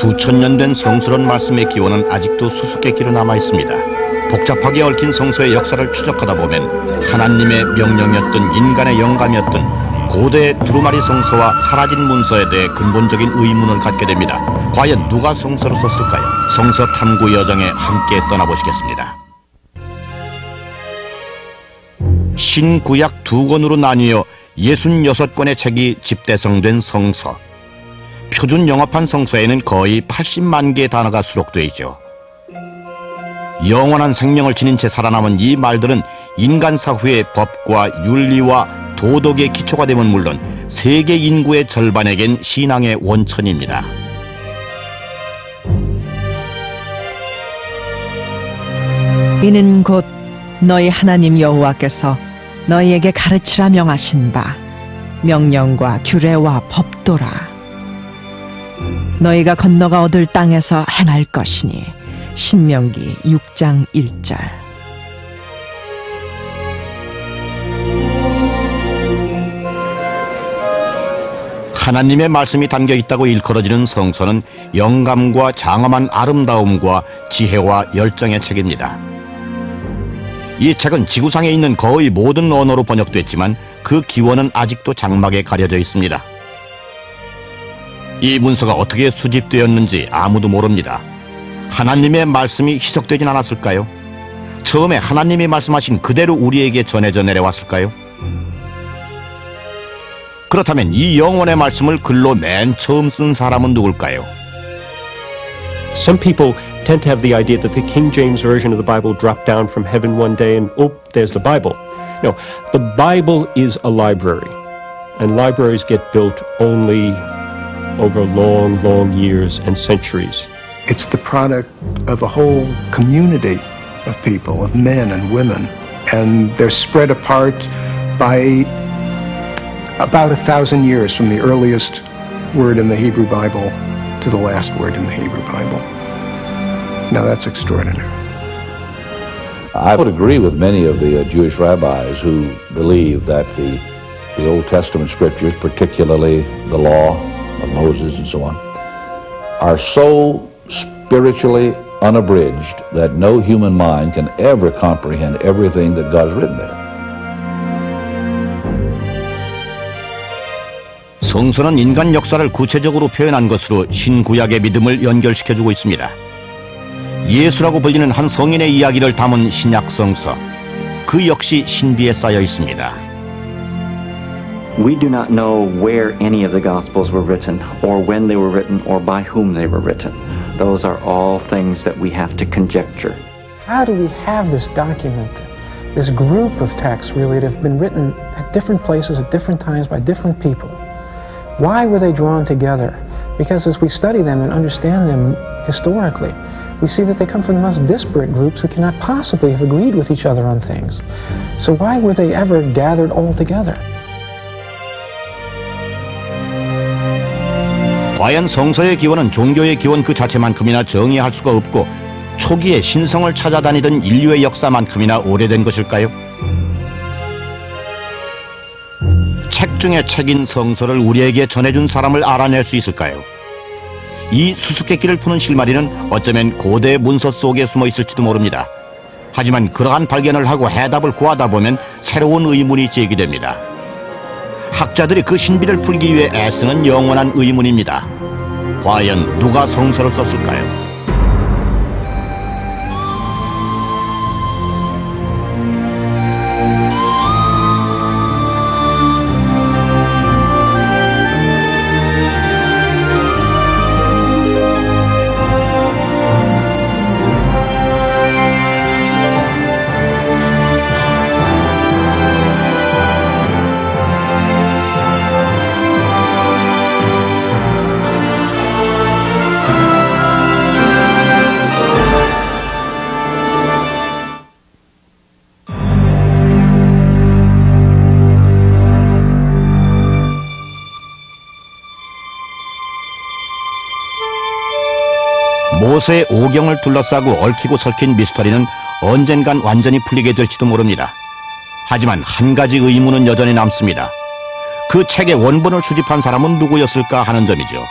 수천 년 된 성스러운 말씀의 기원은 아직도 수수께끼로 남아있습니다. 복잡하게 얽힌 성서의 역사를 추적하다 보면 하나님의 명령이었던 인간의 영감이었던 고대 두루마리 성서와 사라진 문서에 대해 근본적인 의문을 갖게 됩니다. 과연 누가 성서를 썼을까요? 성서 탐구 여정에 함께 떠나보시겠습니다. 신구약 두 권으로 나뉘어 66권의 책이 집대성된 성서. 표준 영어판 성서에는 거의 80만 개의 단어가 수록되어 있죠. 영원한 생명을 지닌 채 살아남은 이 말들은 인간 사회의 법과 윤리와 도덕의 기초가 되면 물론 세계 인구의 절반에겐 신앙의 원천입니다. 이는 곧 너희 하나님 여호와께서 너희에게 가르치라 명하신 바 명령과 규례와 법도라. 너희가 건너가 얻을 땅에서 행할 것이니. 신명기 6장 1절. 하나님의 말씀이 담겨 있다고 일컬어지는 성서는 영감과 장엄한 아름다움과 지혜와 열정의 책입니다. 이 책은 지구상에 있는 거의 모든 언어로 번역됐지만 그 기원은 아직도 장막에 가려져 있습니다. 이 문서가 어떻게 수집되었는지 아무도 모릅니다. 하나님의 말씀이 희석되진 않았을까요? 처음에 하나님이 말씀하신 그대로 우리에게 전해져 내려왔을까요? 그렇다면 이 영원의 말씀을 글로 맨 처음 쓴 사람은 누굴까요? Some people tend to have the idea that the King James Version of the Bible dropped down from heaven one day and, oh, there's the Bible. No, the Bible is a library, and libraries get built only over long, long years and centuries. It's the product of a whole community of people, of men and women, and they're spread apart by about 1,000 years from the earliest word in the Hebrew Bible to the last word in the Hebrew Bible. Now that's extraordinary. I would agree with many of the Jewish rabbis who believe that the Old Testament scriptures, particularly the law of Moses and so on, are so spiritually unabridged that no human mind can ever comprehend everything that God's written there. 성서는 인간 역사를 구체적으로 표현한 것으로 신구약의 믿음을 연결시켜주고 있습니다. 예수라고 불리는 한 성인의 이야기를 담은 신약 성서, 그 역시 신비에 쌓여 있습니다. We do not know where any of the Gospels were written, or when they were written, or by whom they were written. Those are all things that we have to conjecture. How do we have this document, this group of texts really that have been written at different places at different times by different people? Why were they drawn together? Because as we study them and understand them historically, we see that they come from the most disparate groups who cannot possibly have agreed with each other on things. So why were they ever gathered all together? 과연 성서의 기원은 종교의 기원 그 자체만큼이나 정의할 수가 없고 초기에 신성을 찾아다니던 인류의 역사만큼이나 오래된 것일까요? 책 중에 책인 성서를 우리에게 전해준 사람을 알아낼 수 있을까요? 이 수수께끼를 푸는 실마리는 어쩌면 고대 문서 속에 숨어 있을지도 모릅니다. 하지만 그러한 발견을 하고 해답을 구하다 보면 새로운 의문이 제기됩니다. 학자들이 그 신비를 풀기 위해 애쓰는 영원한 의문입니다. 과연 누가 성서를 썼을까요? 모세의 오경을 둘러싸고 얽히고 설킨 미스터리는 언젠간 완전히 풀리게 될지도 모릅니다. 하지만 한 가지 의문은 여전히 남습니다. 그 책의 원본을 수집한 사람은 누구였을까 하는 점이죠.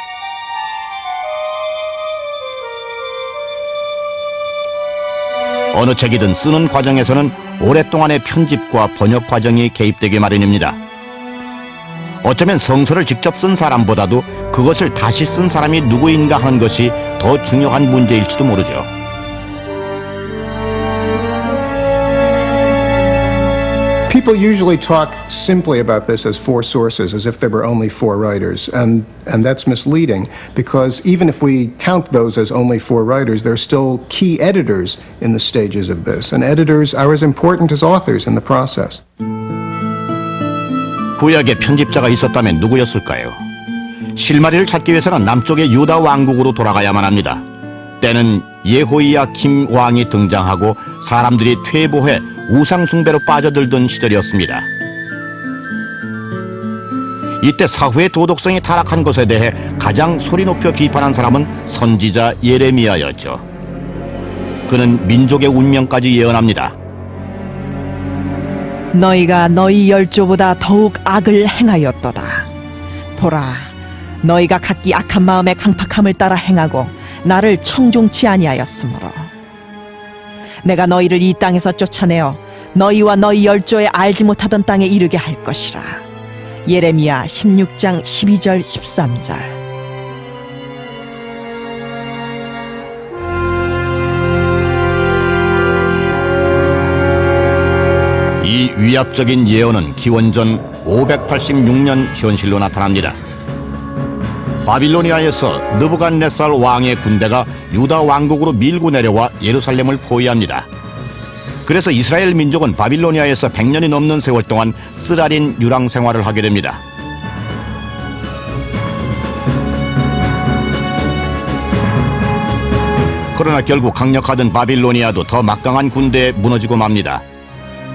어느 책이든 쓰는 과정에서는 오랫동안의 편집과 번역 과정이 개입되기 마련입니다. 어쩌면 성서를 직접 쓴 사람보다도 그것을 다시 쓴 사람이 누구인가 하는 것이 더 중요한 문제일지도 모르죠. People usually talk simply about this as 4 sources, as if there were only 4 writers, and that's misleading, because even if we count those as only 4 writers, there are still key editors in the stages of this, and editors are as important as authors in the process. 구약에 편집자가 있었다면 누구였을까요? 실마리를 찾기 위해서는 남쪽의 유다 왕국으로 돌아가야만 합니다. 때는 예호이아킴 왕이 등장하고 사람들이 퇴보해 우상 숭배로 빠져들던 시절이었습니다. 이때 사회의 도덕성이 타락한 것에 대해 가장 소리 높여 비판한 사람은 선지자 예레미야였죠. 그는 민족의 운명까지 예언합니다. 너희가 너희 열조보다 더욱 악을 행하였도다. 보라, 너희가 각기 악한 마음의 강팍함을 따라 행하고 나를 청종치 아니하였으므로 내가 너희를 이 땅에서 쫓아내어 너희와 너희 열조에 알지 못하던 땅에 이르게 할 것이라. 예레미야 16장 12절 13절. 이 위압적인 예언은 기원전 586년 현실로 나타납니다. 바빌로니아에서 느부갓네살 왕의 군대가 유다 왕국으로 밀고 내려와 예루살렘을 포위합니다. 그래서 이스라엘 민족은 바빌로니아에서 100년이 넘는 세월 동안 쓰라린 유랑 생활을 하게 됩니다. 그러나 결국 강력하던 바빌로니아도 더 막강한 군대에 무너지고 맙니다.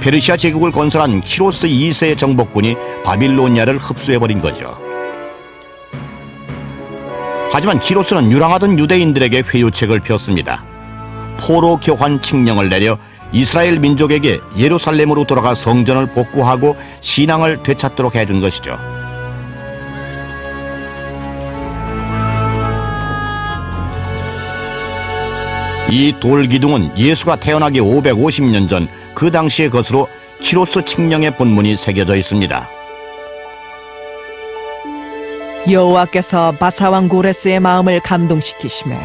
페르시아 제국을 건설한 키로스 2세의 정복군이 바빌로니아를 흡수해버린 거죠. 하지만 키로스는 유랑하던 유대인들에게 회유책을 폈습니다. 포로 교환 칙령을 내려 이스라엘 민족에게 예루살렘으로 돌아가 성전을 복구하고 신앙을 되찾도록 해준 것이죠. 이 돌기둥은 예수가 태어나기 550년 전 그 당시의 것으로 키로스 칙령의 본문이 새겨져 있습니다. 여호와께서 바사왕 고레스의 마음을 감동시키시매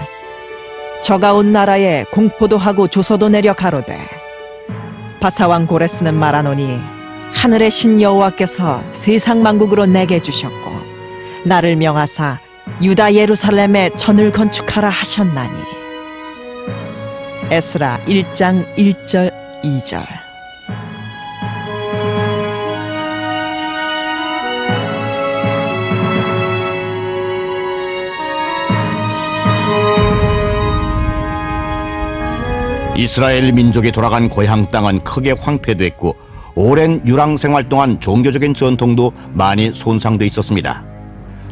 저가 온 나라에 공포도 하고 조서도 내려 가로되 바사왕 고레스는 말하노니 하늘의 신 여호와께서 세상 만국으로 내게 주셨고 나를 명하사 유다 예루살렘에 전을 건축하라 하셨나니. 에스라 1장 1절 2절. 이스라엘 민족이 돌아간 고향 땅은 크게 황폐됐고 오랜 유랑 생활 동안 종교적인 전통도 많이 손상돼 있었습니다.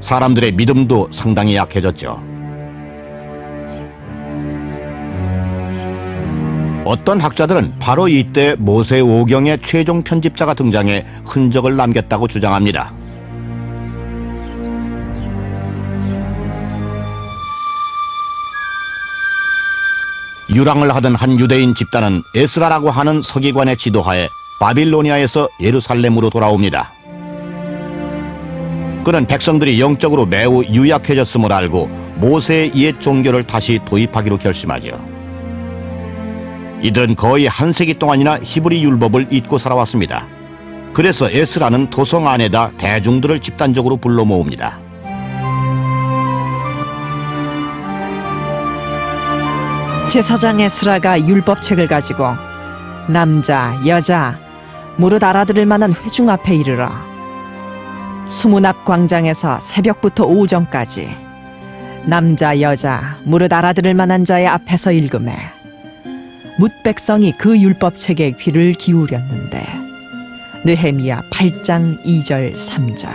사람들의 믿음도 상당히 약해졌죠. 어떤 학자들은 바로 이때 모세 오경의 최종 편집자가 등장해 흔적을 남겼다고 주장합니다. 유랑을 하던 한 유대인 집단은 에스라라고 하는 서기관의 지도하에 바빌로니아에서 예루살렘으로 돌아옵니다. 그는 백성들이 영적으로 매우 유약해졌음을 알고 모세의 옛 종교를 다시 도입하기로 결심하죠. 이들은 거의 한 세기 동안이나 히브리 율법을 잊고 살아왔습니다. 그래서 에스라는 도성 안에다 대중들을 집단적으로 불러 모읍니다. 제사장 에스라가 율법책을 가지고 남자, 여자, 무릇 알아들을 만한 회중 앞에 이르러 수문 앞 광장에서 새벽부터 오전까지 남자, 여자, 무릇 알아들을 만한 자의 앞에서 읽음에 뭇 백성이 그 율법책에 귀를 기울였는데. 느헤미야 8장 2절 3절.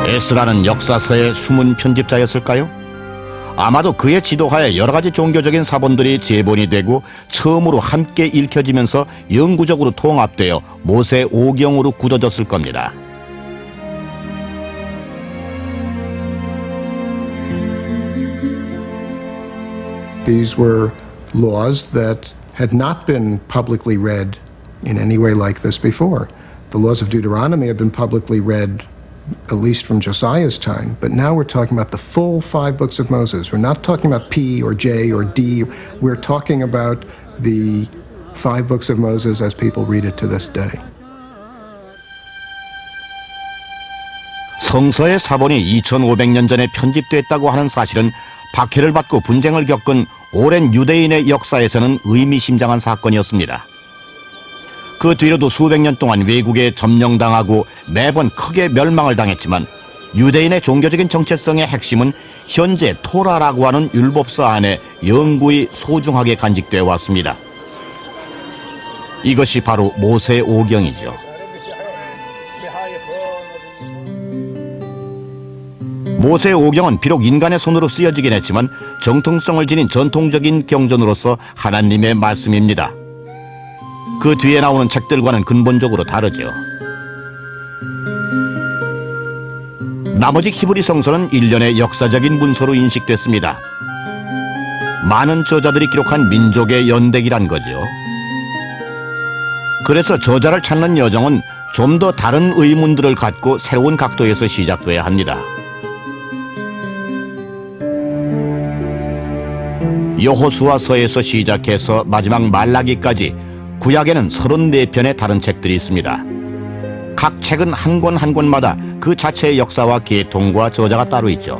에스라는 역사서의 숨은 편집자였을까요? 아마도 그의 지도하에 여러 가지 종교적인 사본들이 제본이 되고 처음으로 함께 읽혀지면서 영구적으로 통합되어 모세 오경으로 굳어졌을 겁니다. These were laws that had not been publicly read in any way like this before. The laws of Deuteronomy had been publicly read at least from Josiah's time, but now we're talking about the full 5 books of Moses. We're not talking about P or J or D. We're talking about the 5 books of Moses as people read it to this day. 성서의 사본이 2500년 전에 편집됐다고 하는 사실은 박해를 받고 분쟁을 겪은 오랜 유대인의 역사에서는 의미심장한 사건이었습니다. 그 뒤로도 수백 년 동안 외국에 점령당하고 매번 크게 멸망을 당했지만 유대인의 종교적인 정체성의 핵심은 현재 토라라고 하는 율법서 안에 영구히 소중하게 간직되어 왔습니다. 이것이 바로 모세오경이죠. 모세오경은 비록 인간의 손으로 쓰여지긴 했지만 정통성을 지닌 전통적인 경전으로서 하나님의 말씀입니다. 그 뒤에 나오는 책들과는 근본적으로 다르죠. 나머지 히브리 성서는 일련의 역사적인 문서로 인식됐습니다. 많은 저자들이 기록한 민족의 연대기란 거죠. 그래서 저자를 찾는 여정은 좀 더 다른 의문들을 갖고 새로운 각도에서 시작돼야 합니다. 여호수아서에서 시작해서 마지막 말라기까지 구약에는 34편의 다른 책들이 있습니다. 각 책은 한 권 한 권마다 그 자체의 역사와 계통과 저자가 따로 있죠.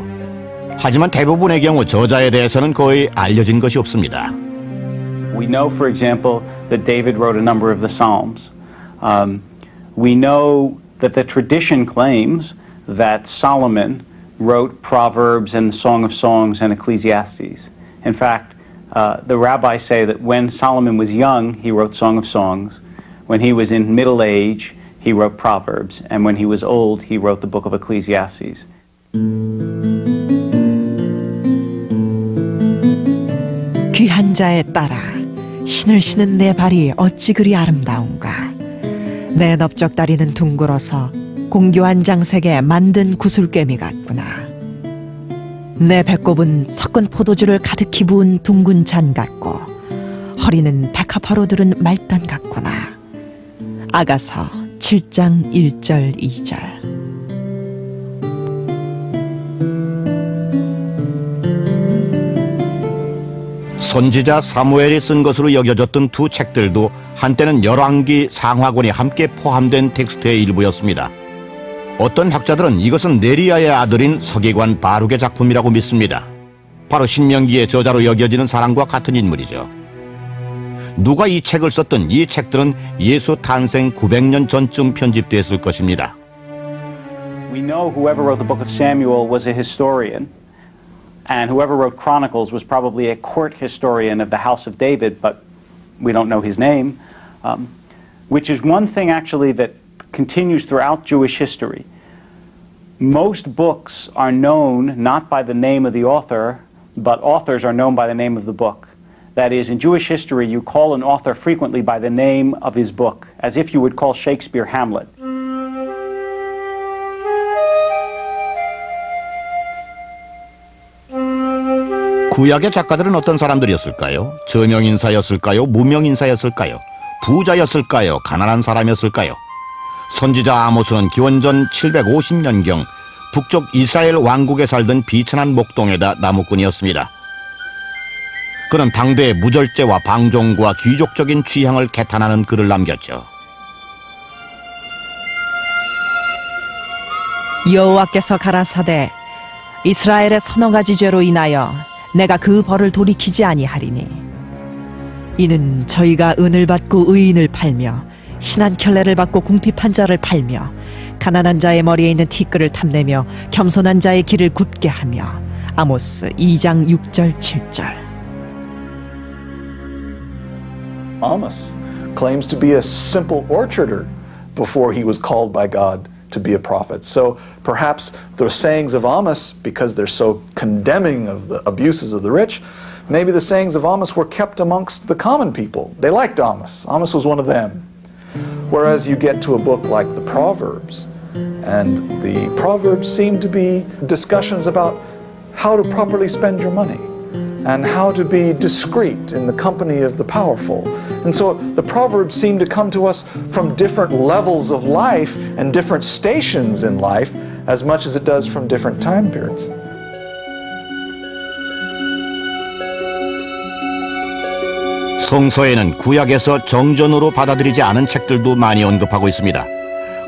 하지만 대부분의 경우 저자에 대해서는 거의 알려진 것이 없습니다. We know, for example, that David wrote a number of the Psalms. We know that the tradition claims that Solomon wrote Proverbs and the Song of Songs and Ecclesiastes. In fact, the rabbis say that when Solomon was young, he wrote Song of Songs. When he was in middle age, he wrote Proverbs. And when he was old, he wrote the book of Ecclesiastes. 귀한 자에 따라 신을 신은 내 발이 어찌 그리 아름다운가. 내 넓적다리는 둥글어서 공교한 장색에 만든 구슬꿰미 같구나. 내 배꼽은 섞은 포도주를 가득히 부은 둥근 잔 같고 허리는 백합화로 두른 말단 같구나. 아가서 7장 1절 2절. 선지자 사무엘이 쓴 것으로 여겨졌던 두 책들도 한때는 열왕기 상하권이 함께 포함된 텍스트의 일부였습니다. 어떤 학자들은 이것은 네리야의 아들인 서기관 바룩의 작품이라고 믿습니다. 바로 신명기의 저자로 여겨지는 사람과 같은 인물이죠. 누가 이 책을 썼든 이 책들은 예수 탄생 900년 전쯤 편집됐을 것입니다. We know whoever wrote the book of Samuel was a historian. And whoever wrote Chronicles was probably a court historian of the house of David, but we don't know his name, which is one thing actually that continues throughout Jewish history. Most books are known not by the name of the author, but authors are known by the name of the book. That is, in Jewish history, you call an author frequently by the name of his book, as if you would call Shakespeare Hamlet. 구약의 작가들은 어떤 사람들이었을까요? 저명인사였을까요? 무명인사였을까요? 부자였을까요? 가난한 사람이었을까요? 선지자 아모스는 기원전 750년경 북쪽 이스라엘 왕국에 살던 비천한 목동에다 나무꾼이었습니다. 그는 당대의 무절제와 방종과 귀족적인 취향을 개탄하는 글을 남겼죠. 여호와께서 가라사대 이스라엘의 서너 가지 죄로 인하여 내가 그 벌을 돌이키지 아니하리니 이는 저희가 은을 받고 의인을 팔며 신한 켤레를 받고 궁핍한 자를 팔며 가난한 자의 머리에 있는 티끌을 탐내며 겸손한 자의 길을 굳게 하며. 아모스 2장 6절 7절. Amos claims to be a simple orcharder before he was called by God to be a prophet. So perhaps the sayings of Amos, because they're so condemning of the abuses of the rich, maybe the sayings of Amos were kept amongst the common people. They liked Amos. Amos was one of them. Whereas you get to a book like the Proverbs, and the Proverbs seem to be discussions about how to properly spend your money, and how to be discreet in the company of the powerful. And so the Proverbs seem to come to us from different levels of life and different stations in life as much as it does from different time periods. 성서에는 구약에서 정전으로 받아들이지 않은 책들도 많이 언급하고 있습니다.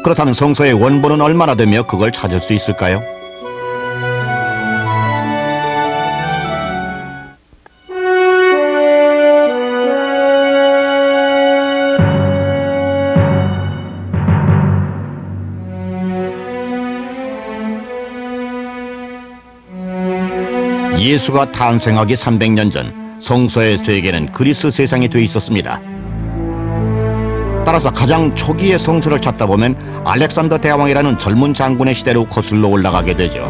그렇다면 성서의 원본은 얼마나 되며 그걸 찾을 수 있을까요? 예수가 탄생하기 300년 전 성서의 세계는 그리스 세상이 돼 있었습니다. 따라서 가장 초기의 성서를 찾다 보면 알렉산더 대왕이라는 젊은 장군의 시대로 거슬러 올라가게 되죠.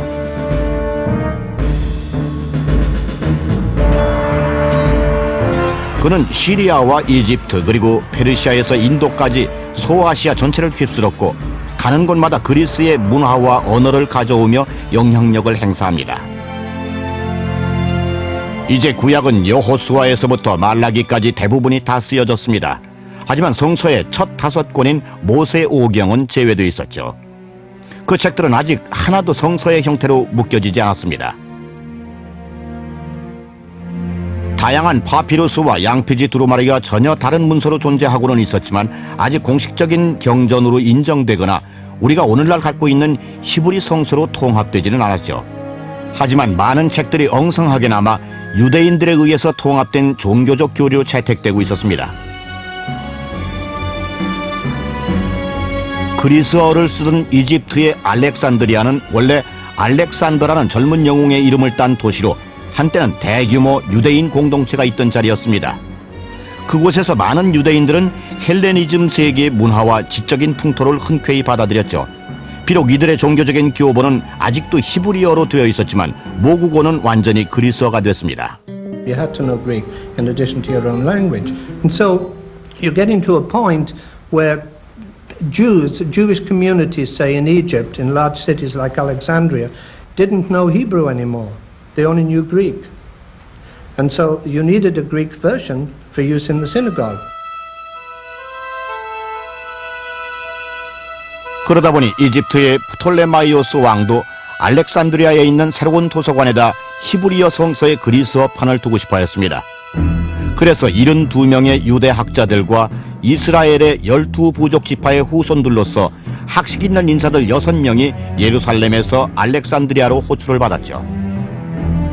그는 시리아와 이집트 그리고 페르시아에서 인도까지 소아시아 전체를 휩쓸었고 가는 곳마다 그리스의 문화와 언어를 가져오며 영향력을 행사합니다. 이제 구약은 여호수아에서부터 말라기까지 대부분이 다 쓰여졌습니다. 하지만 성서의 첫 5권인 모세오경은 제외되어 있었죠. 그 책들은 아직 하나도 성서의 형태로 묶여지지 않았습니다. 다양한 파피루스와 양피지 두루마리가 전혀 다른 문서로 존재하고는 있었지만 아직 공식적인 경전으로 인정되거나 우리가 오늘날 갖고 있는 히브리 성서로 통합되지는 않았죠. 하지만 많은 책들이 엉성하게 남아 유대인들에 의해서 통합된 종교적 교리로 채택되고 있었습니다. 그리스어를 쓰던 이집트의 알렉산드리아는 원래 알렉산더라는 젊은 영웅의 이름을 딴 도시로 한때는 대규모 유대인 공동체가 있던 자리였습니다. 그곳에서 많은 유대인들은 헬레니즘 세계의 문화와 지적인 풍토를 흔쾌히 받아들였죠. 비록 이들의 종교적인 교본은 아직도 히브리어로 되어 있었지만 모국어는 완전히 그리스어가 됐습니다. You had to know Greek in addition to your own language. And so you're getting to a point where Jewish communities, say in Egypt, in large cities like Alexandria, didn't know Hebrew anymore. They only knew Greek. And so you needed a Greek version for use in the synagogue. 그러다 보니 이집트의 프톨레마이오스 왕도 알렉산드리아에 있는 새로운 도서관에다 히브리어 성서의 그리스어판을 두고 싶어 했습니다. 그래서 72명의 유대 학자들과 이스라엘의 12부족 지파의 후손들로서 학식 있는 인사들 6명이 예루살렘에서 알렉산드리아로 호출을 받았죠.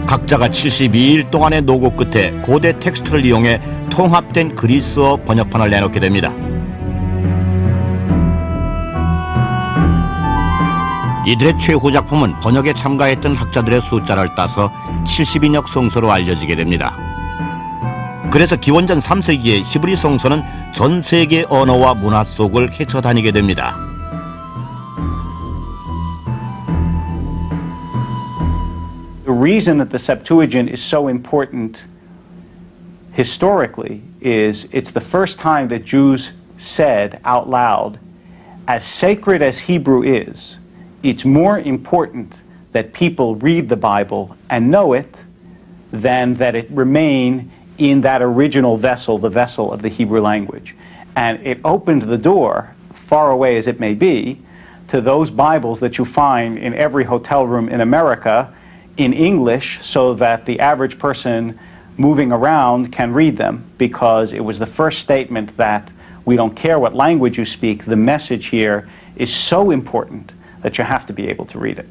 각자가 72일 동안의 노고 끝에 고대 텍스트를 이용해 통합된 그리스어 번역판을 내놓게 됩니다. 이들의 최후 작품은 번역에 참가했던 학자들의 숫자를 따서 70인역 성서로 알려지게 됩니다. 그래서 기원전 3세기의 히브리 성서는 전 세계 언어와 문화 속을 헤쳐다니게 됩니다. The reason that the Septuagint is so important historically is it's the first time that Jews said out loud, as sacred as Hebrew is, it's more important that people read the Bible and know it than that it remain in that original vessel, the vessel of the Hebrew language. And it opened the door, far away as it may be, to those Bibles that you find in every hotel room in America in English so that the average person moving around can read them, because it was the first statement that we don't care what language you speak, the message here is so important that you have to be able to read it.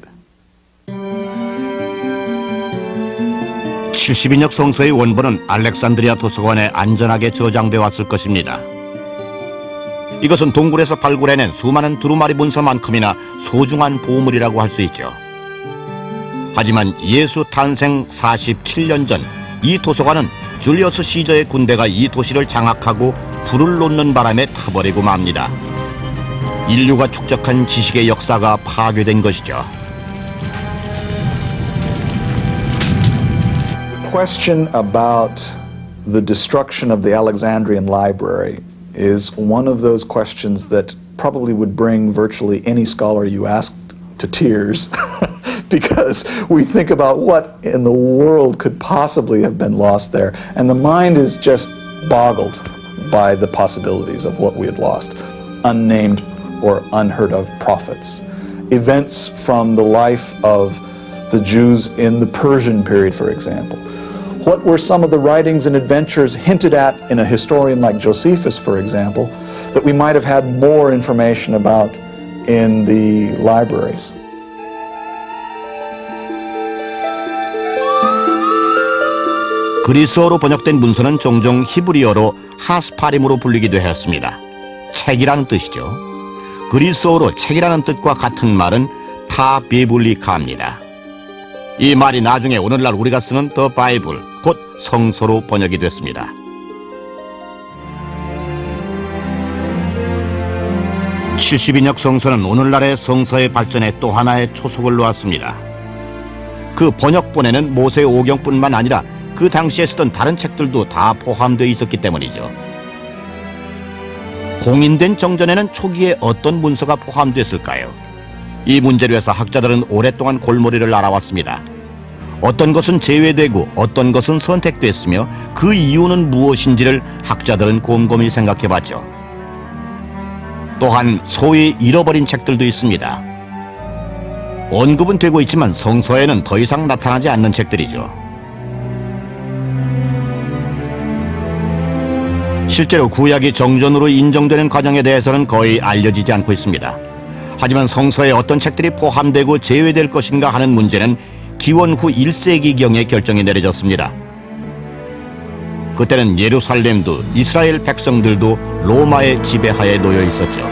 70인역 성서의 원본은 알렉산드리아 도서관에 안전하게 저장되어 왔을 것입니다. 이것은 동굴에서 발굴해낸 수많은 두루마리 문서만큼이나 소중한 보물이라고 할 수 있죠. 하지만 예수 탄생 47년 전 이 도서관은 줄리어스 시저의 군대가 이 도시를 장악하고 불을 놓는 바람에 타버리고 맙니다. 인류가 축적한 지식의 역사가 파괴된 것이죠. The question about the destruction of the Alexandrian library is one of those questions that probably would bring virtually any scholar you asked to tears because we think about what in the world could possibly have been lost there. And the mind is just boggled by the possibilities of what we had lost. Unnamed or unheard of prophets. Events from the life of the Jews in the Persian period, for example. What were some of the writings and adventures hinted at in a historian like Josephus, for example, that we might have had more information about in the libraries? 그리스어로 번역된 문서는 종종 히브리어로 하스파림으로 불리기도 했습니다. 책이라는 뜻이죠. 그리스어로 책이라는 뜻과 같은 말은 타비블리카입니다. 이 말이 나중에 오늘날 우리가 쓰는 더 바이블, 곧 성서로 번역이 됐습니다. (70인역) 성서는 오늘날의 성서의 발전에 또 하나의 초석을 놓았습니다. 그 번역본에는 모세 오경뿐만 아니라 그 당시에 쓰던 다른 책들도 다 포함되어 있었기 때문이죠. 공인된 정전에는 초기에 어떤 문서가 포함됐을까요? 이 문제로 해서 학자들은 오랫동안 골머리를 앓아왔습니다. 어떤 것은 제외되고 어떤 것은 선택됐으며 그 이유는 무엇인지를 학자들은 곰곰이 생각해봤죠. 또한 소위 잃어버린 책들도 있습니다. 언급은 되고 있지만 성서에는 더 이상 나타나지 않는 책들이죠. 실제로 구약이 정전으로 인정되는 과정에 대해서는 거의 알려지지 않고 있습니다. 하지만 성서에 어떤 책들이 포함되고 제외될 것인가 하는 문제는 기원 후 1세기경에 결정이 내려졌습니다. 그때는 예루살렘도 이스라엘 백성들도 로마의 지배하에 놓여 있었죠.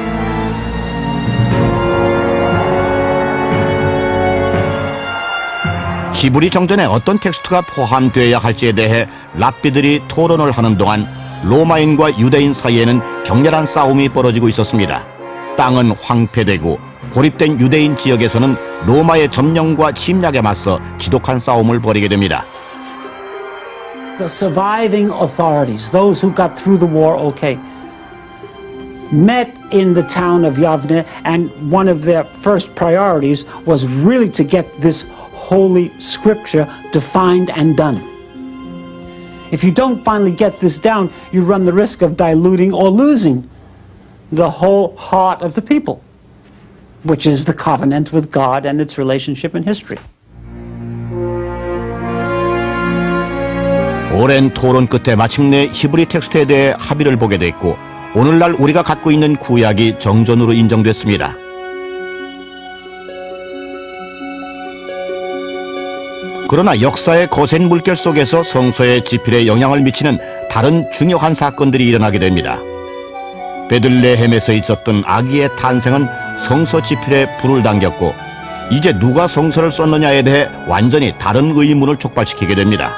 히브리 정전에 어떤 텍스트가 포함되어야 할지에 대해 랍비들이 토론을 하는 동안 로마인과 유대인 사이에는 격렬한 싸움이 벌어지고 있었습니다. 땅은 황폐되고 고립된 유대인 지역에서는 로마의 점령과 침략에 맞서 지독한 싸움을 벌이게 됩니다. The surviving authorities, those who got through the war okay, met in the town of Yavne, and one of their first priorities was really to get this holy scripture defined and done. If you don't finally get this down, you run the risk of diluting or losing the whole heart of the people, which is the covenant with God and its relationship in history. 오랜 토론 끝에 마침내 히브리 텍스트에 대해 합의를 보게 됐고 오늘날 우리가 갖고 있는 구약이 정전으로 인정됐습니다. 그러나 역사의 거센 물결 속에서 성서의 지필에 영향을 미치는 다른 중요한 사건들이 일어나게 됩니다. 베들레헴에서 있었던 아기의 탄생은 성서 지필에 불을 당겼고 이제 누가 성서를 썼느냐에 대해 완전히 다른 의문을 촉발시키게 됩니다.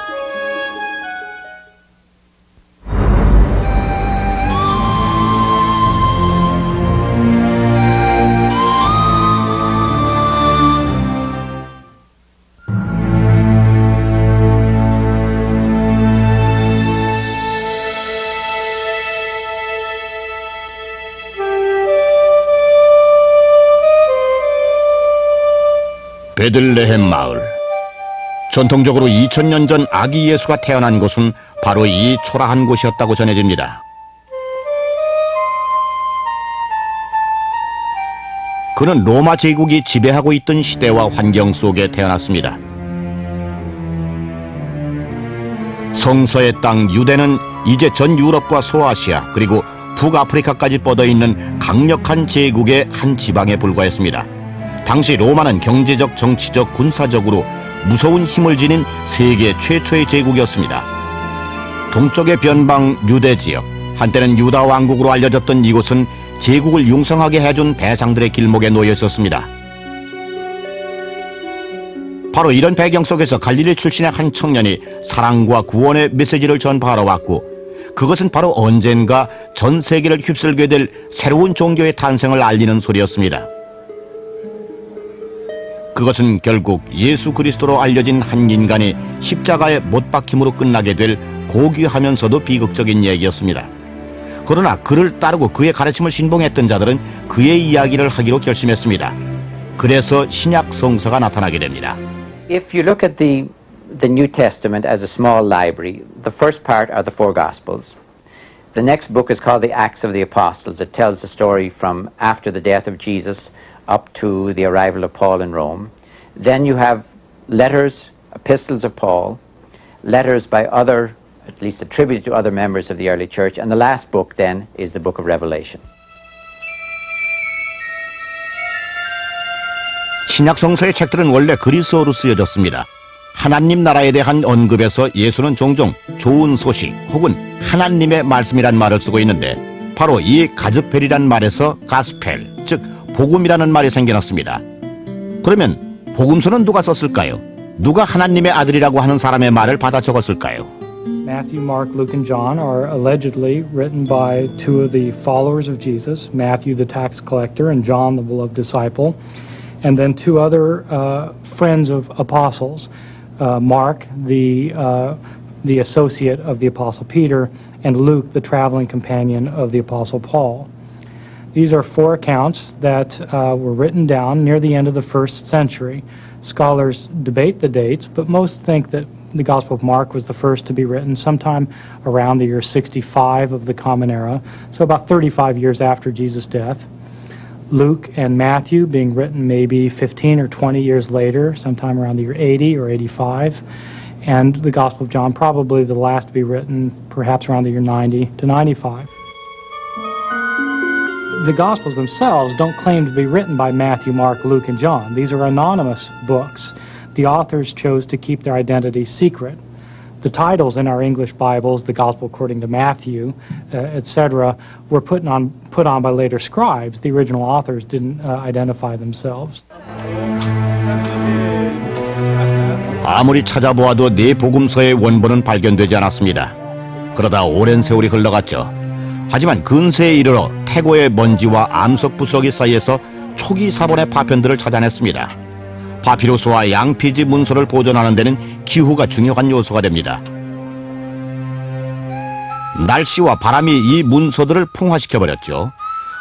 베들레헴 마을. 전통적으로 2000년 전 아기 예수가 태어난 곳은 바로 이 초라한 곳이었다고 전해집니다. 그는 로마 제국이 지배하고 있던 시대와 환경 속에 태어났습니다. 성서의 땅 유대는 이제 전 유럽과 소아시아 그리고 북아프리카까지 뻗어있는 강력한 제국의 한 지방에 불과했습니다. 당시 로마는 경제적, 정치적, 군사적으로 무서운 힘을 지닌 세계 최초의 제국이었습니다. 동쪽의 변방 유대 지역, 한때는 유다 왕국으로 알려졌던 이곳은 제국을 융성하게 해준 대상들의 길목에 놓여 있었습니다. 바로 이런 배경 속에서 갈릴리 출신의 한 청년이 사랑과 구원의 메시지를 전파하러 왔고 그것은 바로 언젠가 전 세계를 휩쓸게 될 새로운 종교의 탄생을 알리는 소리였습니다. 그것은 결국 예수 그리스도로 알려진 한 인간이 십자가에 못 박힘으로 끝나게 될 고귀하면서도 비극적인 얘기였습니다. 그러나 그를 따르고 그의 가르침을 신봉했던 자들은 그의 이야기를 하기로 결심했습니다. 그래서 신약 성서가 나타나게 됩니다. If you look at the New Testament as a small library, the first part are the four Gospels. The next book is called the Acts of the Apostles. It tells the story from after the death of Jesus up to the arrival of Paul in Rome. Then you have letters, epistles of Paul, letters by other, at least attributed to other members of the early church, and the last book then is the book of Revelation. 신약 성서의 책들은 원래 그리스어로 쓰여졌습니다. 하나님 나라에 대한 언급에서 예수는 종종 좋은 소식 혹은 하나님의 말씀이란 말을 쓰고 있는데 바로 이 가즈펠이란 말에서 가스펠, 즉 복음이라는 말이 생겨났습니다. 그러면 복음서는 누가 썼을까요? 누가 하나님의 아들이라고 하는 사람의 말을 받아 적었을까요? Matthew, Mark, Luke, and John are allegedly written by two of the followers of Jesus, Matthew the tax collector and John the beloved disciple, and then two other friends of apostles, Mark, the associate of the Apostle Peter, and Luke, the traveling companion of the Apostle Paul. These are four accounts that were written down near the end of the first century. Scholars debate the dates, but most think that the Gospel of Mark was the first to be written sometime around the year 65 of the Common Era, so about 35 years after Jesus' death. Luke and Matthew being written maybe 15 or 20 years later, sometime around the year 80 or 85. And the Gospel of John probably the last to be written, perhaps around the year 90 to 95. The Gospels themselves don't claim to be written by Matthew, Mark, Luke, and John. These are anonymous books. The authors chose to keep their identity secret. The titles in our English Bibles, the Gospel according to Matthew, etc., were put on by later scribes. The original authors didn't identify themselves. 아무리 찾아보아도 네 복음서의 원본은 발견되지 않았습니다. 그러다 오랜 세월이 흘러갔죠. 하지만 근세에 이르러 태고의 먼지와 암석 부스러기 사이에서 초기 사본의 파편들을 찾아냈습니다. 파피루스와 양피지 문서를 보존하는 데는 기후가 중요한 요소가 됩니다. 날씨와 바람이 이 문서들을 풍화시켜버렸죠.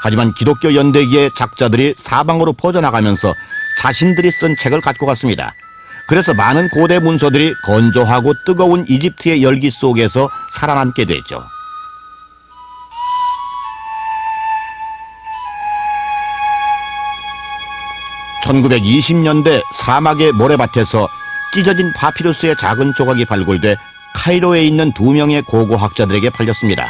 하지만 기독교 연대기의 작자들이 사방으로 퍼져나가면서 자신들이 쓴 책을 갖고 갔습니다. 그래서 많은 고대 문서들이 건조하고 뜨거운 이집트의 열기 속에서 살아남게 됐죠. (1920년대) 사막의 모래밭에서 찢어진 파피루스의 작은 조각이 발굴돼 카이로에 있는 2명의 고고학자들에게 팔렸습니다.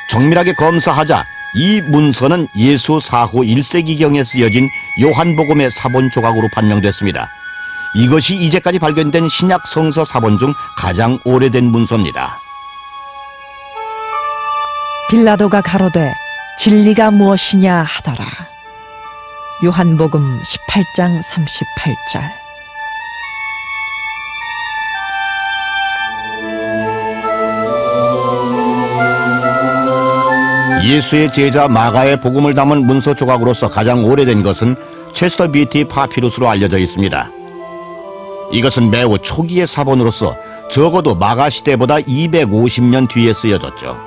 정밀하게 검사하자 이 문서는 예수 사후 1세기경에 쓰여진 요한복음의 사본 조각으로 판명됐습니다. 이것이 이제까지 발견된 신약 성서 사본 중 가장 오래된 문서입니다. 빌라도가 가로되 진리가 무엇이냐 하더라. 요한복음 18장 38절. 예수의 제자 마가의 복음을 담은 문서 조각으로서 가장 오래된 것은 체스터 비티 파피루스로 알려져 있습니다. 이것은 매우 초기의 사본으로서 적어도 마가 시대보다 250년 뒤에 쓰여졌죠.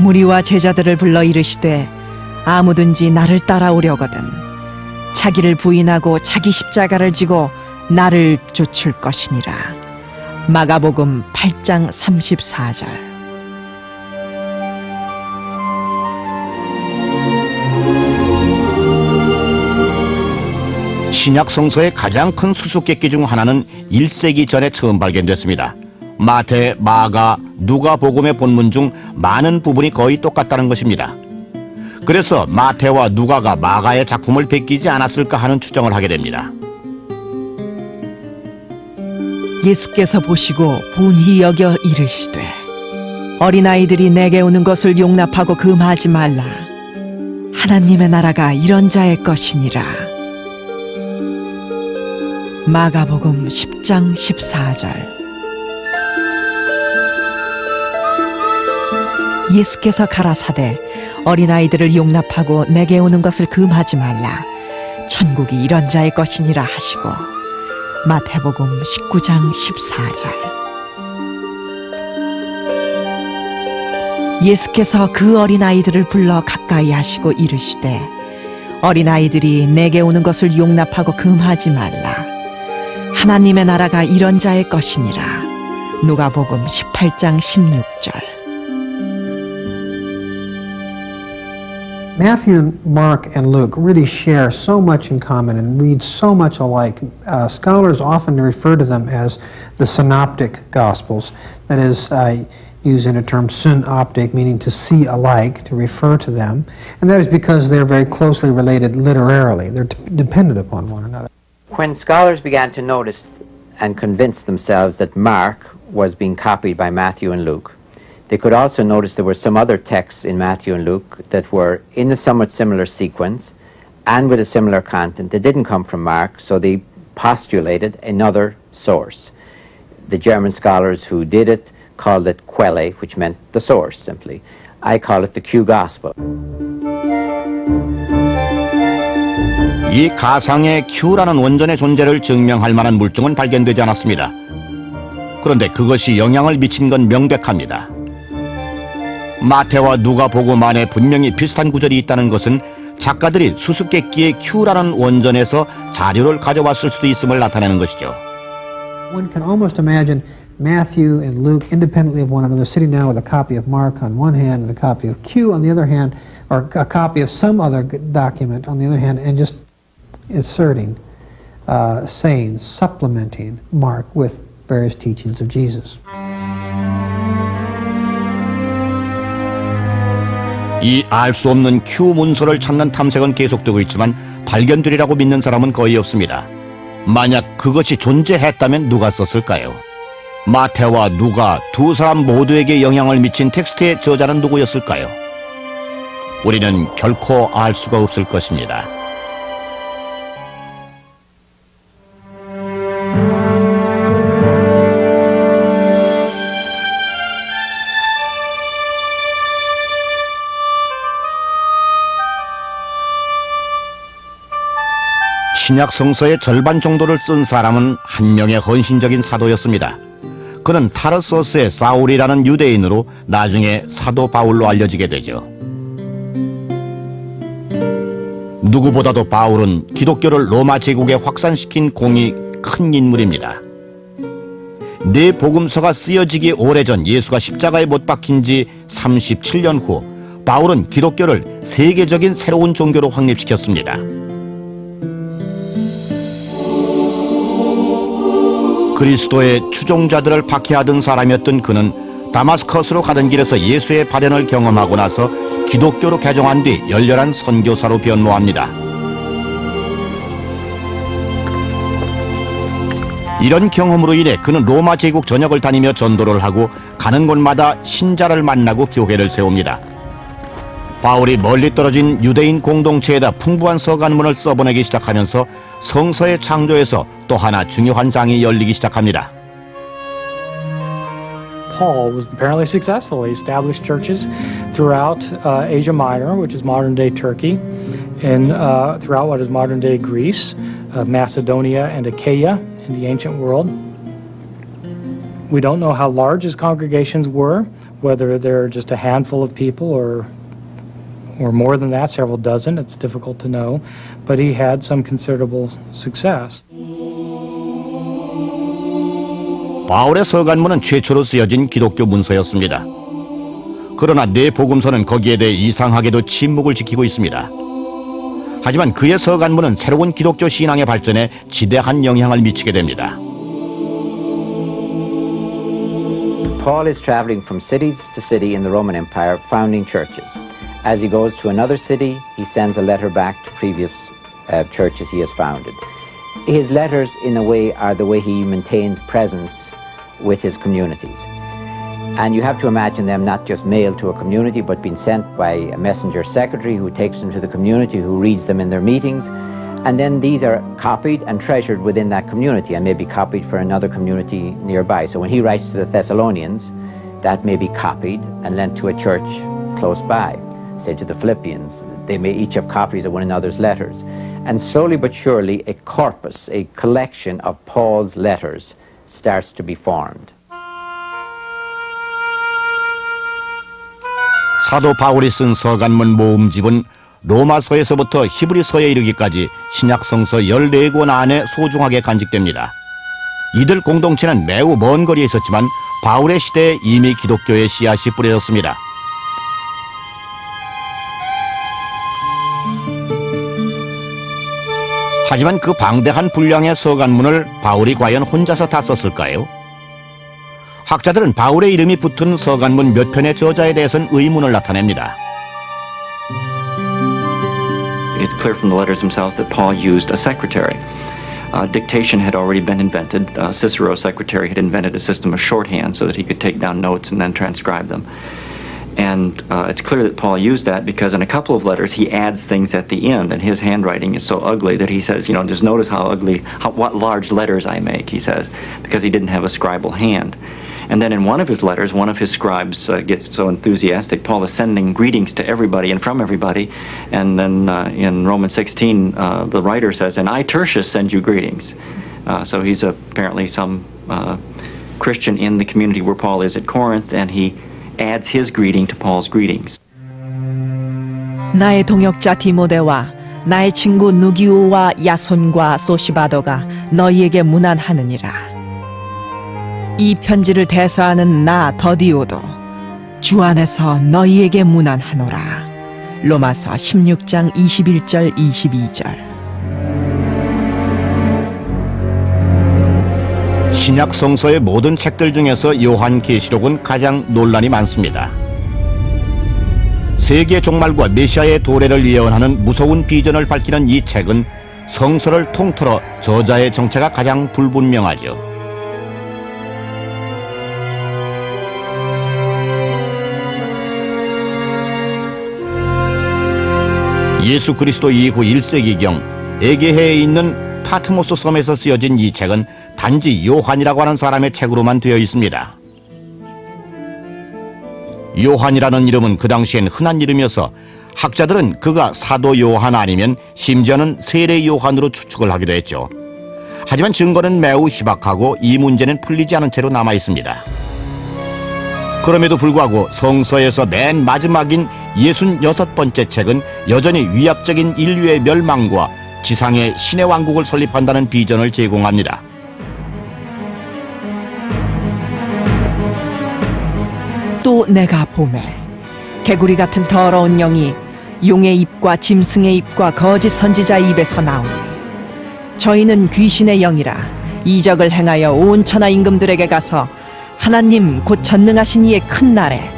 무리와 제자들을 불러 이르시되 아무든지 나를 따라오려거든 자기를 부인하고 자기 십자가를 지고 나를 쫓을 것이니라. 마가복음 8장 34절. 신약 성서의 가장 큰 수수께끼 중 하나는 1세기 전에 처음 발견됐습니다. 마태, 마가, 누가복음의 본문 중 많은 부분이 거의 똑같다는 것입니다. 그래서 마태와 누가가 마가의 작품을 베끼지 않았을까 하는 추정을 하게 됩니다. 예수께서 보시고 분히 여겨 이르시되 어린아이들이 내게 오는 것을 용납하고 금하지 말라. 하나님의 나라가 이런 자의 것이니라. 마가복음 10장 14절. 예수께서 가라사대 어린아이들을 용납하고 내게 오는 것을 금하지 말라. 천국이 이런 자의 것이니라 하시고 마태복음 19장 14절. 예수께서 그 어린아이들을 불러 가까이 하시고 이르시되 어린아이들이 내게 오는 것을 용납하고 금하지 말라. 하나님의 나라가 이런 자의 것이니라. 누가복음 18장 16절. Matthew, Mark, and Luke really share so much in common and read so much alike. Scholars often refer to them as the synoptic gospels. That is, use in a term synoptic, meaning to see alike, to refer to them. And that is because they're very closely related literarily. They're dependent upon one another. When scholars began to notice and convince themselves that Mark was being copied by Matthew and Luke, they could also notice there were some other texts in Matthew and Luke that were in a somewhat similar sequence and with a similar content. They didn't come from Mark, so they postulated another source. The German scholars who did it called it Quelle, which meant the source, simply. I call it the Q Gospel. 이 가상의 Q라는 원전의 존재를 증명할 만한 물증은 발견되지 않았습니다. 그런데 그것이 영향을 미친 건 명백합니다. 마태와 누가복음 안에 분명히 비슷한 구절이 있다는 것은 작가들이 수수께끼의 Q라는 원전에서 자료를 가져왔을 수도 있음을 나타내는 것이죠. One can almost imagine Matthew and Luke independently of one another sitting down with a copy of Mark on one hand and a copy of Q on the other hand, or a copy of some other document on the other hand, and just inserting sayings, supplementing Mark with various teachings of Jesus. 이 알 수 없는 Q 문서를 찾는 탐색은 계속되고 있지만 발견되리라고 믿는 사람은 거의 없습니다. 만약 그것이 존재했다면 누가 썼을까요? 마태와 누가 두 사람 모두에게 영향을 미친 텍스트의 저자는 누구였을까요? 우리는 결코 알 수가 없을 것입니다. 신약 성서의 절반 정도를 쓴 사람은 한 명의 헌신적인 사도였습니다. 그는 타르소스의 사울이라는 유대인으로 나중에 사도 바울로 알려지게 되죠. 누구보다도 바울은 기독교를 로마 제국에 확산시킨 공이 큰 인물입니다. 네 복음서가 쓰여지기 오래전 예수가 십자가에 못 박힌 지 37년 후 바울은 기독교를 세계적인 새로운 종교로 확립시켰습니다. 그리스도의 추종자들을 박해하던 사람이었던 그는 다마스커스로 가던 길에서 예수의 발현을 경험하고 나서 기독교로 개종한 뒤 열렬한 선교사로 변모합니다. 이런 경험으로 인해 그는 로마 제국 전역을 다니며 전도를 하고 가는 곳마다 신자를 만나고 교회를 세웁니다. 바울이 멀리 떨어진 유대인 공동체에다 풍부한 서간문을 써보내기 시작하면서 성서의 창조에서 또 하나 중요한 장이 열리기 시작합니다. Paul was apparently successful. He established churches throughout Asia Minor, which is modern-day Turkey, and throughout what is modern-day Greece, Macedonia, and Achaia in the ancient world. We don't know how large his congregations were, whether they're just a handful of people or more than that, several dozen. It's difficult to know, but he had some considerable success. 바울의 서간문은 최초로 쓰여진 기독교 문서였습니다. 그러나 네 복음서는 거기에 대해 이상하게도 침묵을 지키고 있습니다. 하지만 그의 서간문은 새로운 기독교 신앙의 발전에 지대한 영향을 미치게 됩니다. Paul is traveling from city to city in the Roman Empire, founding churches. As he goes to another city, he sends a letter back to previous churches he has founded. His letters, in a way, are the way he maintains presence with his communities. And you have to imagine them not just mailed to a community, but being sent by a messenger secretary who takes them to the community, who reads them in their meetings. And then these are copied and treasured within that community and may be copied for another community nearby. So when he writes to the Thessalonians, that may be copied and lent to a church close by. Say to the Philippians, they may each have copies of one another's letters. And slowly but surely a corpus, a collection of Paul's letters starts to be formed. 사도 바울이 쓴 서간문 모음집은 로마서에서부터 히브리서에 이르기까지 신약 성서 14권 안에 소중하게 간직됩니다. 이들 공동체는 매우 먼 거리에 있었지만 바울의 시대에 이미 기독교의 씨앗이 뿌려졌습니다. 하지만 그 방대한 분량의 서간문을 바울이 과연 혼자서 다 썼을까요? 학자들은 바울의 이름이 붙은 서간문 몇 편의 저자에 대해서는 의문을 나타냅니다. It's clear from the letters themselves that Paul used a secretary. Dictation had already been invented. Cicero's secretary had invented a system of shorthand so that he could take down notes and then transcribe them. And it's clear that Paul used that because in a couple of letters he adds things at the end, and his handwriting is so ugly that he says, just notice how ugly, what large letters I make, he says, because he didn't have a scribal hand. And then in one of his letters, one of his scribes gets so enthusiastic, Paul is sending greetings to everybody and from everybody. And then in Romans 16, the writer says, and I, Tertius, send you greetings. So he's apparently some Christian in the community where Paul is at Corinth, and he adds his greeting to Paul's greetings. 나의 동역자 디모데와 나의 친구 누기오와 야손과 소시바더가 너희에게 문안하느니라. 이 편지를 대서하는 나 더디오도 주 안에서 너희에게 문안하노라. 로마서 16장 21절 22절. 신약 성서의 모든 책들 중에서 요한계시록은 가장 논란이 많습니다. 세계 종말과 메시아의 도래를 예언하는 무서운 비전을 밝히는 이 책은 성서를 통틀어 저자의 정체가 가장 불분명하죠. 예수 그리스도 이후 1세기경 에게해에 있는 파트모스 섬에서 쓰여진 이 책은 단지 요한이라고 하는 사람의 책으로만 되어 있습니다. 요한이라는 이름은 그 당시엔 흔한 이름이어서 학자들은 그가 사도 요한 아니면 심지어는 세례 요한으로 추측을 하기도 했죠. 하지만 증거는 매우 희박하고 이 문제는 풀리지 않은 채로 남아 있습니다. 그럼에도 불구하고 성서에서 맨 마지막인 66번째 책은 여전히 위압적인 인류의 멸망과 지상에 신의 왕국을 설립한다는 비전을 제공합니다. 또 내가 보매 개구리 같은 더러운 영이 용의 입과 짐승의 입과 거짓 선지자의 입에서 나오니 저희는 귀신의 영이라 이적을 행하여 온 천하 임금들에게 가서 하나님 곧 전능하신 이의 큰 날에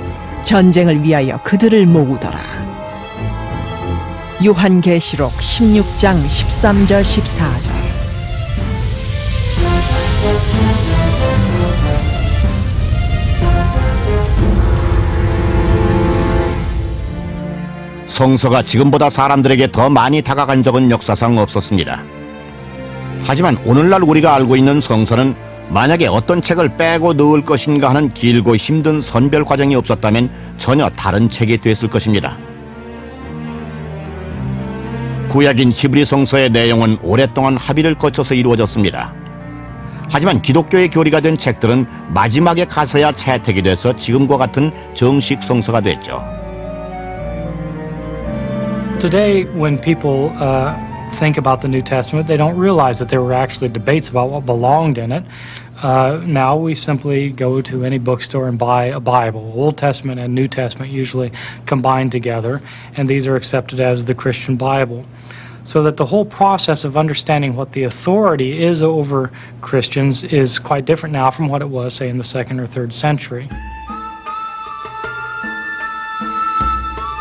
전쟁을 위하여 그들을 모으더라. 요한계시록 16장 13절 14절. 성서가 지금보다 사람들에게 더 많이 다가간 적은 역사상 없었습니다. 하지만 오늘날 우리가 알고 있는 성서는 만약에 어떤 책을 빼고 넣을 것인가 하는 길고 힘든 선별 과정이 없었다면 전혀 다른 책이 됐을 것입니다. 구약인 히브리 성서의 내용은 오랫동안 합의를 거쳐서 이루어졌습니다. 하지만 기독교의 교리가 된 책들은 마지막에 가서야 채택이 돼서 지금과 같은 정식 성서가 됐죠. Today, when people think about the New Testament, they don't realize that there were actually debates about what belonged in it. Now we simply go to any bookstore and buy a Bible. Old Testament and New Testament usually combined together, and these are accepted as the Christian Bible. So that the whole process of understanding what the authority is over Christians is quite different now from what it was, say, in the 2nd or 3rd century.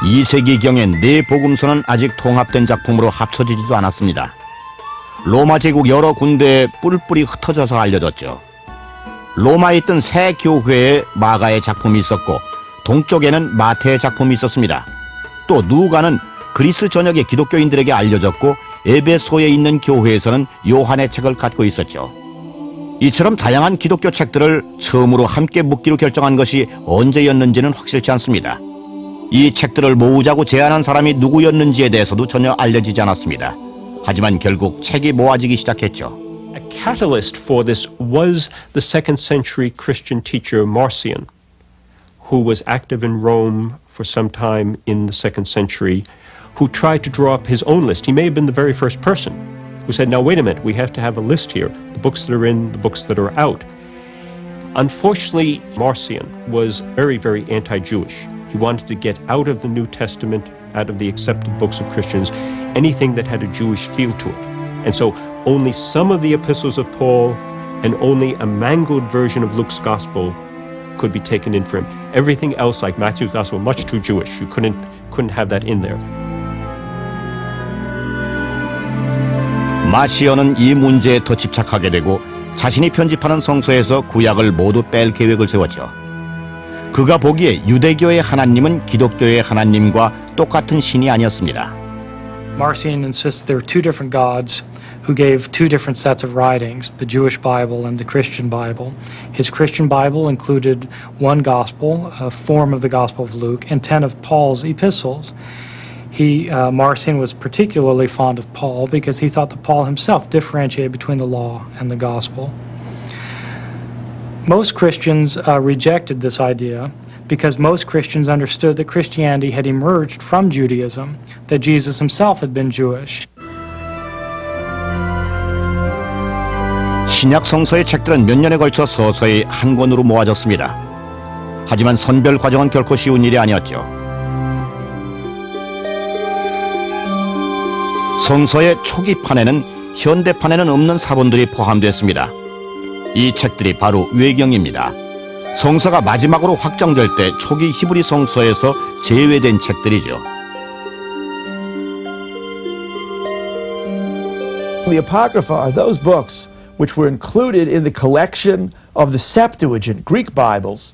2세기경엔 네 복음서는 아직 통합된 작품으로 합쳐지지도 않았습니다. 로마 제국 여러 군데에 뿔뿔이 흩어져서 알려졌죠. 로마에 있던 새 교회에 마가의 작품이 있었고 동쪽에는 마태의 작품이 있었습니다. 또 누가는 그리스 전역의 기독교인들에게 알려졌고 에베소에 있는 교회에서는 요한의 책을 갖고 있었죠. 이처럼 다양한 기독교 책들을 처음으로 함께 묶기로 결정한 것이 언제였는지는 확실치 않습니다. 이 책들을 모으자고 제안한 사람이 누구였는지에 대해서도 전혀 알려지지 않았습니다. 하지만 결국 책이 모아지기 시작했죠. A catalyst for this was the 2nd century Christian teacher Marcion, who was active in Rome for some time in the 2nd century, who tried to draw up his own list. He may have been the very first person who said, now wait a minute, we have to have a list here, the books that are in, the books that are out. Unfortunately, Marcion was very, very anti-Jewish. He wanted to get out of the New Testament, out of the accepted books of Christians, anything that had a Jewish feel to it. And so only some of the epistles of Paul and only a mangled version of Luke's gospel could be taken in for him. Everything else, like Matthew's gospel, much too Jewish. You couldn't have that in there. 마시언은 이 문제에 더 집착하게 되고 자신이 편집하는 성서에서 구약을 모두 뺄 계획을 세웠죠. 그가 보기에 유대교의 하나님은 기독교의 하나님과 똑같은 신이 아니었습니다. Marcion insists there are two different gods who gave two different sets of writings, the Jewish Bible and the Christian Bible. His Christian Bible included one gospel, a form of the Gospel of Luke, and 10 of Paul's epistles. Marcion was particularly fond of Paul because he thought that Paul himself differentiated between the law and the gospel. Most Christians rejected this idea because most Christians understood that Christianity had emerged from Judaism, that Jesus himself had been Jewish. 신약 성서의 책들은 몇 년에 걸쳐 서서히 한 권으로 모아졌습니다. 하지만 선별 과정은 결코 쉬운 일이 아니었죠. 성서의 초기판에는 현대판에는 없는 사본들이 포함됐습니다. 이 책들이 바로 외경입니다. 성서가 마지막으로 확정될 때 초기 히브리 성서에서 제외된 책들이죠. The Apocrypha are those books which were included in the collection of the Septuagint Greek Bibles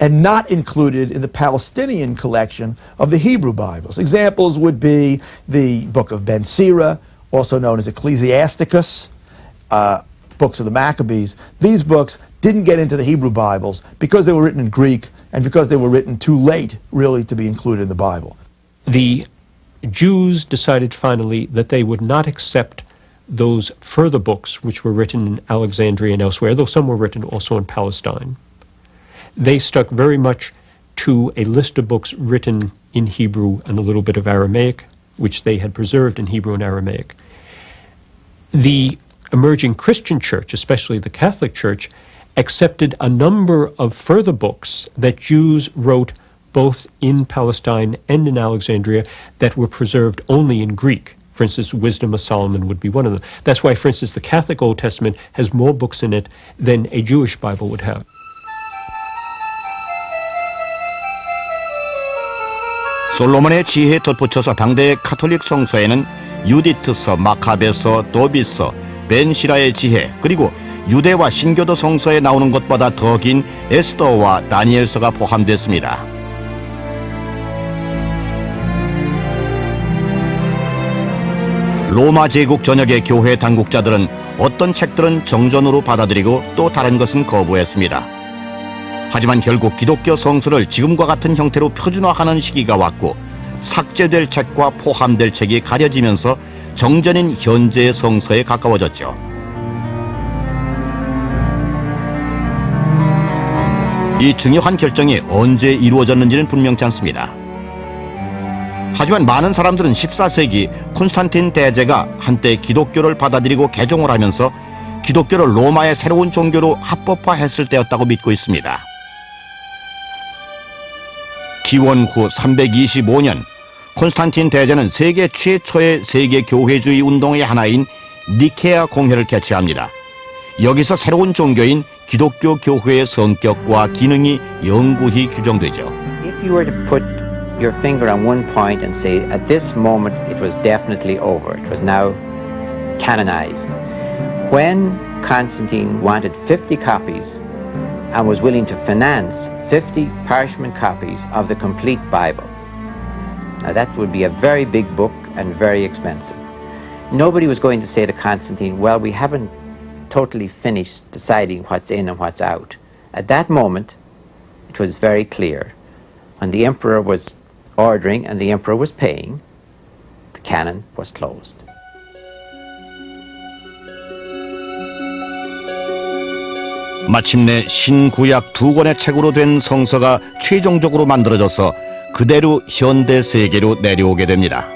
and not included in the Palestinian collection of the Hebrew Bibles. Examples would be the Book of Ben Sira, also known as Ecclesiasticus, books of the Maccabees. These books didn't get into the Hebrew Bibles because they were written in Greek and because they were written too late, really, to be included in the Bible. The Jews decided finally that they would not accept those further books which were written in Alexandria and elsewhere, though some were written also in Palestine. They stuck very much to a list of books written in Hebrew and a little bit of Aramaic, which they had preserved in Hebrew and Aramaic. The emerging Christian church, especially the Catholic Church, accepted a number of further books that Jews wrote both in Palestine and in Alexandria that were preserved only in Greek. For instance, Wisdom of Solomon would be one of them. That's why, for instance, the Catholic Old Testament has more books in it than a Jewish Bible would have. 솔로몬의 지혜에 덧붙여서 당대의 카톨릭 성서에는 유디트서, 마카베서, 도비서, 벤시라의 지혜, 그리고 유대와 신교도 성서에 나오는 것보다 더 긴 에스더와 다니엘서가 포함됐습니다. 로마 제국 전역의 교회 당국자들은 어떤 책들은 정전으로 받아들이고 또 다른 것은 거부했습니다. 하지만 결국 기독교 성서를 지금과 같은 형태로 표준화하는 시기가 왔고 삭제될 책과 포함될 책이 가려지면서 정전인 현재의 성서에 가까워졌죠. 이 중요한 결정이 언제 이루어졌는지는 분명치 않습니다. 하지만 많은 사람들은 14세기 콘스탄틴 대제가 한때 기독교를 받아들이고 개종을 하면서 기독교를 로마의 새로운 종교로 합법화했을 때였다고 믿고 있습니다. 기원 후 325년 콘스탄틴 대제는 세계 최초의 세계 교회주의 운동의 하나인 니케아 공회를 개최합니다. 여기서 새로운 종교인 기독교 교회의 성격과 기능이 영구히 규정되죠. If you were to put your finger on one point and say at this moment it was definitely over, it was now canonized. When Constantine wanted 50 copies and was willing to finance 50 parchment copies of the complete Bible. Now that would be a very big book and very expensive. Nobody was going to say to Constantine, well, we haven't totally finished deciding what's in and what's out. At that moment, it was very clear. When the emperor was ordering and the emperor was paying, the canon was closed. 마침내 신구약 두 권의 책으로 된 성서가 최종적으로 만들어져서 그대로 현대 세계로 내려오게 됩니다.